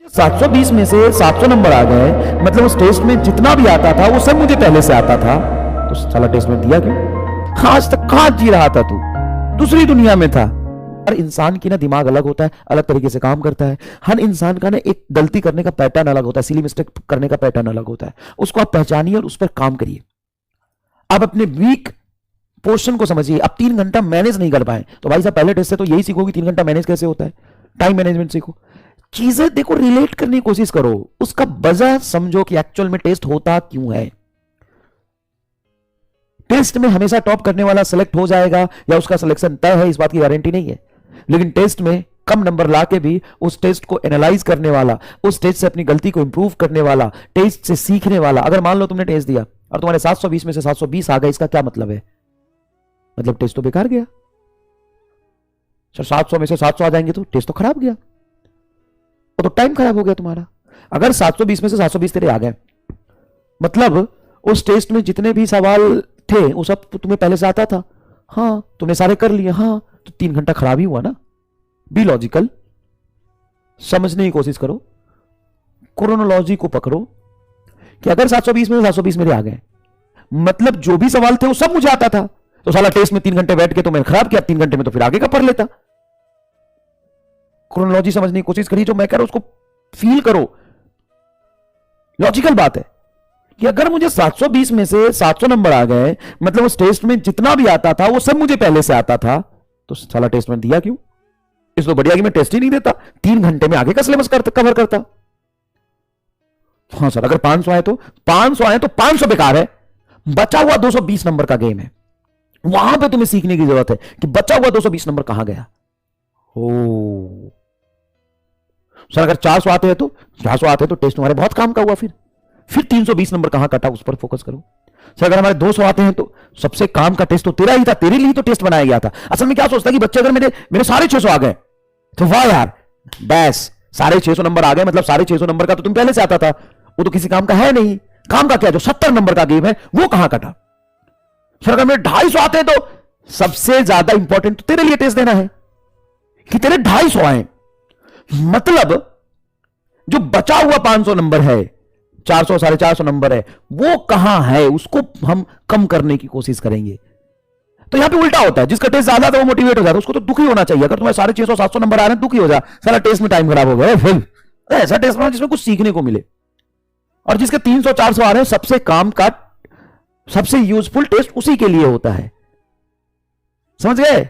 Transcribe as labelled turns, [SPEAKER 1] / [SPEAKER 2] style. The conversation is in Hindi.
[SPEAKER 1] 720 में से 700 नंबर आ गए, मतलब उस टेस्ट में जितना भी आता था वो सब मुझे पहले से आता था, तो साला टेस्ट में दिया क्यों? आज तक कहां जी रहा था तू? दूसरी दुनिया में था। हर इंसान की ना दिमाग अलग होता है, अलग तरीके से काम करता है। हर इंसान का ना एक गलती करने का पैटर्न अलग होता है, सिली मिस्टेक करने का पैटर्न अलग होता है। उसको आप पहचानिए और उस पर काम करिए। आप अपने वीक पोर्शन को समझिए। अब 3 घंटा मैनेज नहीं कर पाए तो भाई साहब पहले टेस्ट से तो यही सीखो कि 3 घंटा मैनेज कैसे होता है। टाइम मैनेजमेंट सीखो, चीजें देखो, रिलेट करने की कोशिश करो, उसका वजह समझो कि एक्चुअल में टेस्ट होता क्यों है। टेस्ट में हमेशा टॉप करने वाला सेलेक्ट हो जाएगा या उसका सिलेक्शन तय है, इस बात की गारंटी नहीं है। लेकिन टेस्ट में कम नंबर लाके भी उस टेस्ट को एनालाइज करने वाला, उस टेस्ट से अपनी गलती को इंप्रूव करने वाला, टेस्ट से सीखने वाला। अगर मान लो तुमने टेस्ट दिया और तुम्हारे 720 में से 720 आ गए, इसका क्या मतलब है? मतलब टेस्ट तो बेकार गया। 700 में से 700 आ जाएंगे तो टेस्ट तो खराब गया, तो टाइम खराब हो गया तुम्हारा। अगर 720 में से 720 तेरे आ गए, मतलब उस टेस्ट में जितने भी सवाल थे वो सब तुम्हें पहले से आता था। हाँ, तुमने सारे कर लिए। हाँ, तो 3 घंटा खराब ही हुआ ना। बी लॉजिकल, समझने की कोशिश करो, क्रोनोलॉजी को पकड़ो कि अगर 720 में 720 मेरे आ गए, मतलब जो भी सवाल थे वो सब मुझे आता था, तो साला टेस्ट में 3 घंटे बैठ के तो मैंने खराब किया। 3 घंटे में तो फिर आगे का पढ़ लेता। क्रोनोलॉजी समझने की कोशिश करिए, जो मैं कह रहा हूं उसको फील करो। लॉजिकल बात है कि अगर मुझे 720 में से 700 नंबर आ गए, मतलब उस टेस्ट में जितना भी आता था वो सब मुझे पहले से आता था, तो साला टेस्ट में दिया क्यों? इस तो बढ़िया कि मैं टेस्ट ही नहीं देता, 3 घंटे में आगे का सिलेबस कवर करता। हाँ सर, अगर 500 आए तो 500 बेकार है। बचा हुआ 220 नंबर का गेम है, वहां पे तुम्हें सीखने की जरूरत है कि बचा हुआ 220 नंबर कहां गया। ओ सर, अगर 400 आते हैं तो टेस्ट तुम्हारे बहुत काम का हुआ। फिर 320 नंबर कहां कटा, उस पर फोकस करो। सर, अगर हमारे 200 आते हैं तो सबसे काम का टेस्ट तो तेरा ही था, तेरे लिए तो टेस्ट बनाया गया था। असल में क्या सोचता कि बच्चे अगर मेरे सारे 600 आ गए तो वाह यार, बस सारे 600 नंबर आ गए, मतलब सारे 600 नंबर का तो तुम पहले से आता था, वो तो किसी काम का है नहीं। काम का क्या, जो 70 नंबर का गेम है वो कहां कटा। सर, अगर मेरे 250 आते हैं तो सबसे ज्यादा इंपॉर्टेंट तो तेरे लिए टेस्ट देना है कि तेरे 250 आए, मतलब जो बचा हुआ 500 नंबर है, 400 450 नंबर है, वो कहां है, उसको हम कम करने की कोशिश करेंगे। तो यहां पे उल्टा होता है, जिसका टेस्ट ज्यादा था वो मोटिवेट हो जाता है, उसको तो दुखी होना चाहिए। अगर तुम्हारे 650 700 नंबर आ रहे हैं, दुखी हो जा, सारा टेस्ट में टाइम खराब हो गया। फिर ऐसा टेस्ट बनाओ जिसमें कुछ सीखने को मिले। और जिसके 300 400 आ रहे हैं, सबसे काम का, सबसे यूजफुल टेस्ट उसी के लिए होता है। समझ गए?